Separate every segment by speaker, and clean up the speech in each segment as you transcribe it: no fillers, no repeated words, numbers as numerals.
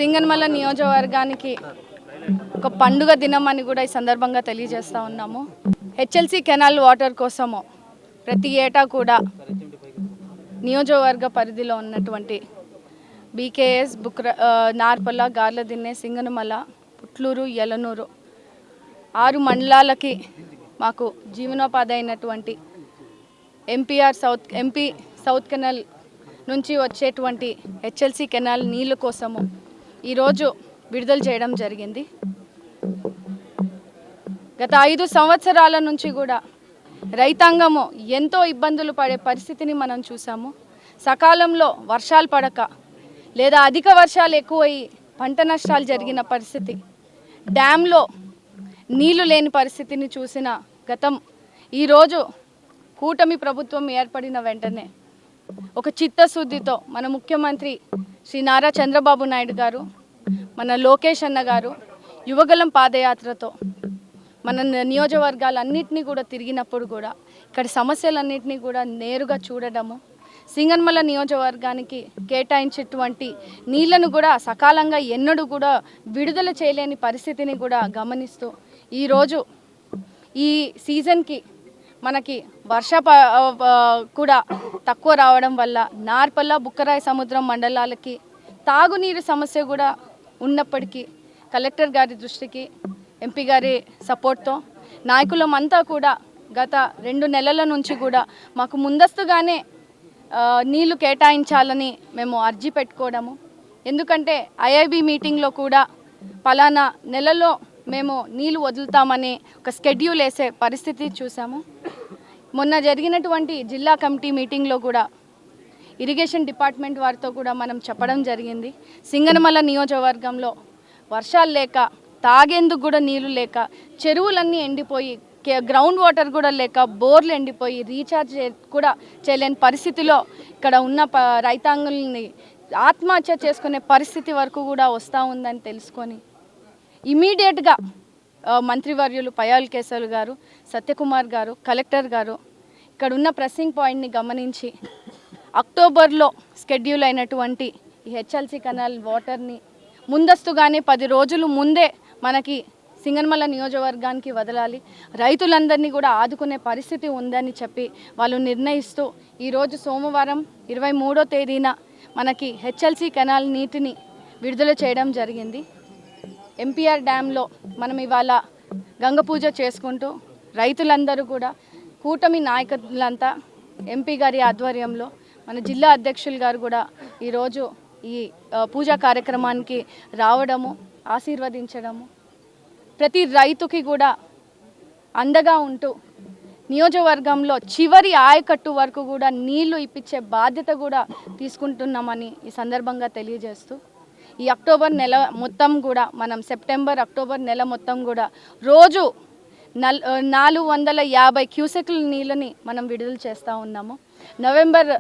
Speaker 1: సింగనమల నియోజకవర్గానికి ఒక పండుగ దినం అని కూడా ఈ సందర్భంగా తెలియజేస్తా ఉన్నాము. హెచ్ఎల్సి కెనాల్ వాటర్ కోసము ప్రతి ఏటా కూడా నియోజకవర్గ పరిధిలో ఉన్నటువంటి బీకేఎస్, నార్పల్ల, గార్లదిన్నె, సింగనమల, పుట్లూరు, యలనూరు 6 మండలాలకి మాకు జీవనోపాధి అయినటువంటి ఎంపీ సౌత్ కెనాల్ నుంచి వచ్చేటువంటి హెచ్ఎల్సి కెనాల్ నీళ్ళ కోసము ఈరోజు విడుదల చేయడం జరిగింది. గత 5 సంవత్సరాల నుంచి కూడా రైతాంగము ఎంతో ఇబ్బందులు పడే పరిస్థితిని మనం చూసాము. సకాలంలో వర్షాలు పడక లేదా అధిక వర్షాలు ఎక్కువయ్యి పంట నష్టాలు జరిగిన పరిస్థితి, డ్యాంలో నీళ్లు లేని పరిస్థితిని చూసిన గతం. ఈరోజు కూటమి ప్రభుత్వం ఏర్పడిన వెంటనే ఒక చిత్తశుద్ధితో మన ముఖ్యమంత్రి శ్రీ నారా చంద్రబాబు నాయుడు గారు, మన లోకేష్ అన్న గారు యువగలం పాదయాత్రతో మన నియోజకవర్గాలన్నింటినీ కూడా తిరిగినప్పుడు కూడా ఇక్కడ సమస్యలన్నింటినీ కూడా నేరుగా చూడడము, సింగనమల నియోజకవర్గానికి కేటాయించేటువంటి నీళ్లను కూడా సకాలంగా ఎన్నడూ కూడా విడుదల చేయలేని పరిస్థితిని కూడా గమనిస్తూ ఈరోజు ఈ సీజన్కి మనకి కూడా తక్కువ రావడం వల్ల నార్పల్ల, బుక్కరాయ సముద్రం మండలాలకి తాగునీరు సమస్య కూడా ఉన్నప్పటికీ కలెక్టర్ గారి దృష్టికి, ఎంపీ గారి సపోర్ట్తో నాయకులమంతా కూడా గత 2 నెలల నుంచి కూడా మాకు ముందస్తుగానే నీళ్లు కేటాయించాలని మేము అర్జీ పెట్టుకోవడము. ఎందుకంటే ఐఐబి మీటింగ్లో కూడా పలానా నెలలో మేము నీళ్లు వదులుతామని ఒక స్కెడ్యూల్ వేసే పరిస్థితి చూసాము. మొన్న జరిగినటువంటి జిల్లా కమిటీ మీటింగ్లో కూడా ఇరిగేషన్ డిపార్ట్మెంట్ వారితో కూడా మనం చెప్పడం జరిగింది. సింగనమల నియోజకవర్గంలో వర్షాలు లేక, తాగేందుకు కూడా నీళ్లు లేక, చెరువులన్నీ ఎండిపోయి, గ్రౌండ్ వాటర్ కూడా లేక, బోర్లు ఎండిపోయి రీఛార్జ్ కూడా చేయలేని పరిస్థితిలో ఇక్కడ ఉన్న రైతాంగుల్ని ఆత్మహత్య చేసుకునే పరిస్థితి వరకు కూడా వస్తూ ఉందని తెలుసుకొని ఇమీడియట్గా మంత్రివర్యులు పయ్యావుల కేశవులు గారు, సత్యకుమార్ గారు, కలెక్టర్ గారు ఇక్కడ ఉన్న ప్రెస్సింగ్ పాయింట్ని గమనించి అక్టోబర్లో షెడ్యూల్ అయినటువంటి ఈ హెచ్ఎల్సి కెనాల్ వాటర్ని ముందస్తుగానే 10 రోజులు ముందే మనకి సింగనమల నియోజకవర్గానికి వదలాలి, రైతులందరినీ కూడా ఆదుకునే పరిస్థితి ఉందని చెప్పి వాళ్ళు నిర్ణయిస్తూ ఈరోజు సోమవారం 23వ తేదీన మనకి హెచ్ఎల్సి కెనాల్ నీటిని విడుదల చేయడం జరిగింది. ఎంపీఆర్ డ్యాంలో మనం ఇవాళ గంగ పూజ చేసుకుంటూ రైతులందరూ కూడా కూటమి నాయకులంతా ఎంపీ గారి ఆధ్వర్యంలో మన జిల్లా అధ్యక్షులు గారు కూడా ఈరోజు ఈ పూజా కార్యక్రమానికి రావడము, ఆశీర్వదించడము, ప్రతి రైతుకి కూడా అండగా ఉంటూ నియోజకవర్గంలో చివరి ఆయకట్టు వరకు కూడా నీళ్లు ఇప్పించే బాధ్యత కూడా తీసుకుంటున్నామని ఈ సందర్భంగా తెలియజేస్తూ ఈ అక్టోబర్ నెల మొత్తం కూడా మనం సెప్టెంబర్, అక్టోబర్ నెల మొత్తం కూడా రోజు 450 క్యూసెక్ల నీళ్ళని మనం విడుదల చేస్తూ ఉన్నాము. నవంబర్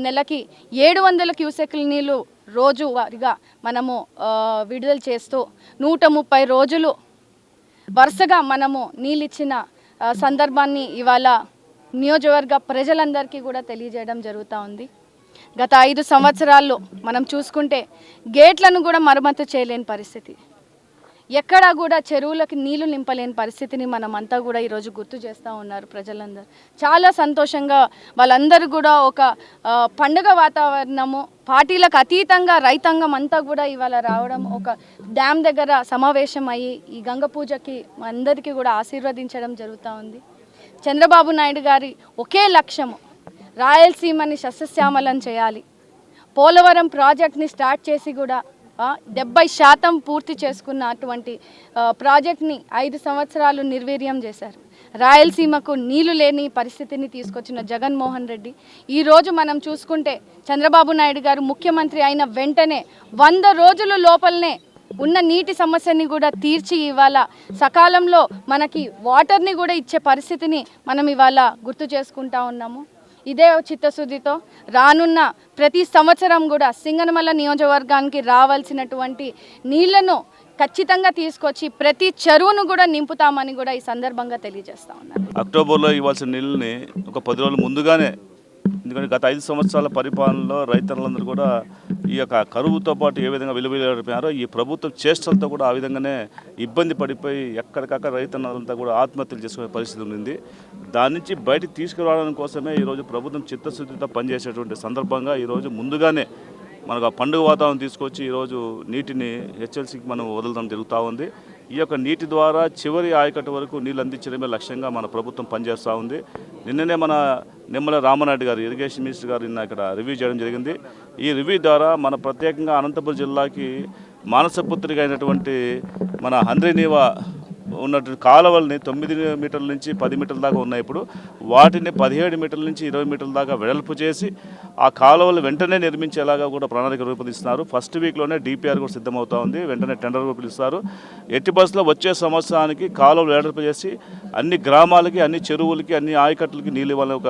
Speaker 1: నెలకి 700 క్యూసెక్ల నీళ్ళు రోజు వారిగా మనము విడుదల చేస్తూ 130 రోజులు వరుసగా మనము నీళ్ళు ఇచ్చిన సందర్భాన్ని ఇవాళ నియోజకవర్గ ప్రజలందరికీ కూడా తెలియజేయడం జరుగుతూ ఉంది. గత 5 సంవత్సరాల్లో మనం చూసుకుంటే గేట్లను కూడా మరమ్మతు చేయలేని పరిస్థితి, ఎక్కడా కూడా చెరువులకు నీళ్లు నింపలేని పరిస్థితిని మనం అంతా కూడా ఈరోజు గుర్తు చేస్తూ ఉన్నారు ప్రజలందరూ. చాలా సంతోషంగా వాళ్ళందరూ కూడా ఒక పండుగ వాతావరణము, పార్టీలకు అతీతంగా రైతాంగం అంతా కూడా ఇవాళ రావడం, ఒక డ్యామ్ దగ్గర సమావేశం అయ్యి ఈ గంగ పూజకి అందరికీ కూడా ఆశీర్వదించడం జరుగుతూ ఉంది. చంద్రబాబు నాయుడు గారి ఒకే లక్ష్యము రాయలసీమని సస్యశ్యామలం చేయాలి. పోలవరం ప్రాజెక్ట్ని స్టార్ట్ చేసి కూడా 70% పూర్తి చేసుకున్నటువంటి ప్రాజెక్ట్ని 5 సంవత్సరాలు నిర్వీర్యం చేశారు. రాయలసీమకు నీళ్లు లేని పరిస్థితిని తీసుకొచ్చిన జగన్మోహన్ రెడ్డి ఈరోజు మనం చూసుకుంటే చంద్రబాబు నాయుడు గారు ముఖ్యమంత్రి అయిన వెంటనే 100 రోజుల లోపలనే ఉన్న నీటి సమస్యని కూడా తీర్చి ఇవాళ సకాలంలో మనకి వాటర్ని కూడా ఇచ్చే పరిస్థితిని మనం ఇవాళ గుర్తు చేసుకుంటా ఉన్నాము. ఇదే చిత్తశుద్ధితో రానున్న ప్రతి సంవత్సరం కూడా సింగనమల నియోజకవర్గానికి రావాల్సినటువంటి నీళ్లను ఖచ్చితంగా తీసుకొచ్చి ప్రతి చెరువును కూడా నింపుతామని కూడా ఈ సందర్భంగా తెలియజేస్తా ఉన్నాను.
Speaker 2: అక్టోబర్లో ఇవ్వాల్సిన నీళ్ళని ఒక 10 రోజుల ముందుగానే ఎందుకంటే గత 5 సంవత్సరాల పరిపాలనలో రైతన్నలందరూ కూడా ఈ యొక్క కరువుతో పాటు ఏ విధంగా విలువైపోయారో ఈ ప్రభుత్వం చేష్టలతో కూడా ఆ విధంగానే ఇబ్బంది పడిపోయి ఎక్కడికక్కడ రైతన్నలంతా కూడా ఆత్మహత్యలు చేసుకునే పరిస్థితి ఉంది. దాని నుంచి బయటికి తీసుకురావడం కోసమే ఈరోజు ప్రభుత్వం చిత్తశుద్ధితో పనిచేసేటువంటి సందర్భంగా ఈరోజు ముందుగానే మనకు ఆ పండుగ వాతావరణం తీసుకొచ్చి ఈరోజు నీటిని హెచ్ఎల్సీకి మనం వదలడం జరుగుతూ ఉంది. ఈ యొక్క నీటి ద్వారా చివరి ఆయకట్టు వరకు నీళ్ళు అందించడమే లక్ష్యంగా మన ప్రభుత్వం పనిచేస్తూ ఉంది. నిన్ననే మన నిమ్మల రామనాయుడు గారు ఇరిగేషన్ మినిస్టర్ గారు నిన్న ఇక్కడ రివ్యూ చేయడం జరిగింది. ఈ రివ్యూ ద్వారా మన ప్రత్యేకంగా అనంతపురం జిల్లాకి మానసపుత్రిక అయినటువంటి మన హంద్రీనీవా ఉన్నటువంటి కాలువల్ని 9 మీటర్ల నుంచి 10 మీటర్ల దాకా ఉన్నాయి. ఇప్పుడు వాటిని 17 మీటర్ల నుంచి 20 మీటర్ల దాకా వెడల్పు చేసి ఆ కాలువలు వెంటనే నిర్మించేలాగా కూడా ప్రణాళిక రూపొందిస్తున్నారు. ఫస్ట్ వీక్లోనే డిపిఆర్ కూడా సిద్ధమవుతా ఉంది. వెంటనే టెండర్ పిలుస్తారు. ఎట్టి బస్సులో వచ్చే సంవత్సరానికి కాలువలు వెడల్పు చేసి అన్ని గ్రామాలకి, అన్ని చెరువులకి, అన్ని ఆయకట్టులకి నీళ్ళు ఇవ్వాలని ఒక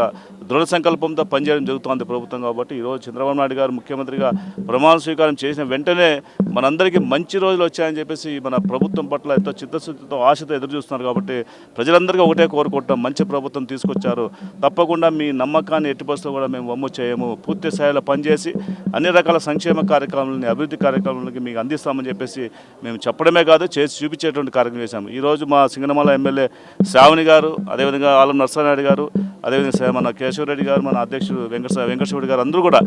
Speaker 2: దృఢ సంకల్పంతో పనిచేయడం జరుగుతుంది ప్రభుత్వం. కాబట్టి ఈరోజు చంద్రబాబు నాయుడు గారు ముఖ్యమంత్రిగా ప్రమాణ స్వీకారం చేసిన వెంటనే మనందరికీ మంచి రోజులు వచ్చాయని చెప్పేసి మన ప్రభుత్వం పట్ల ఎంతో చిత్తశుద్ధితో ఆశతో ఎదురు చూస్తున్నారు. కాబట్టి ప్రజలందరికీ ఒకటే కోరుకుంటాం, మంచి ప్రభుత్వం తీసుకొచ్చారు, తప్పకుండా మీ నమ్మకాన్ని ఎట్టి బస్సులో కూడా మేము వమ్ము చేయము, పూర్తి స్థాయిలో పనిచేసి అన్ని రకాల సంక్షేమ కార్యక్రమాలని, అభివృద్ధి కార్యక్రమాలకి మీకు అందిస్తామని చెప్పేసి మేము చెప్పడమే కాదు చేసి చూపించేటువంటి కార్యక్రమం చేశాము. ఈరోజు మా సింగనమల ఎమ్మెల్యే శ్రావణి గారు, అదేవిధంగా ఆలం నరసనాయుడు గారు, అదేవిధంగా మన కేశవరెడ్డి గారు, మన అధ్యక్షుడు వెంకటేశ్వర గారు అందరూ కూడా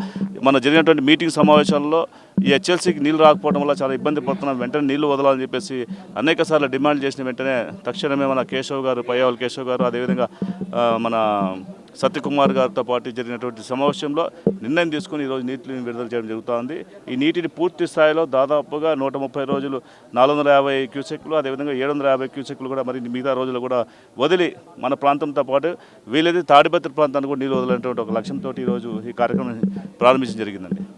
Speaker 2: మన జరిగినటువంటి మీటింగ్ సమావేశాల్లో ఈ హెచ్ఎల్సీకి నీళ్ళు రాకపోవడం వల్ల చాలా ఇబ్బంది పడుతున్నాం, వెంటనే నీళ్లు వదలాలని చెప్పేసి అనేక సార్లు డిమాండ్ చేసిన వెంటనే తక్షణమే మన కేశవ్ గారు, పయ్యావల్ కేశవ్ గారు, అదేవిధంగా మన సత్యకుమార్ గారితో పాటు జరిగినటువంటి సమావేశంలో నిర్ణయం తీసుకుని ఈరోజు నీటిని విడుదల చేయడం జరుగుతుంది. ఈ నీటిని పూర్తి స్థాయిలో దాదాపుగా 130 రోజులు 450 క్యూసెక్లు, అదేవిధంగా 750 క్యూసెక్లు కూడా మరి మిగతా రోజులు కూడా వదిలి మన ప్రాంతంతో పాటు వీలైతే తాడిపత్రి ప్రాంతానికి కూడా నీళ్ళు వదిలేటువంటి ఒక లక్ష్యంతో ఈరోజు ఈ కార్యక్రమం ప్రారంభించడం జరిగిందండి.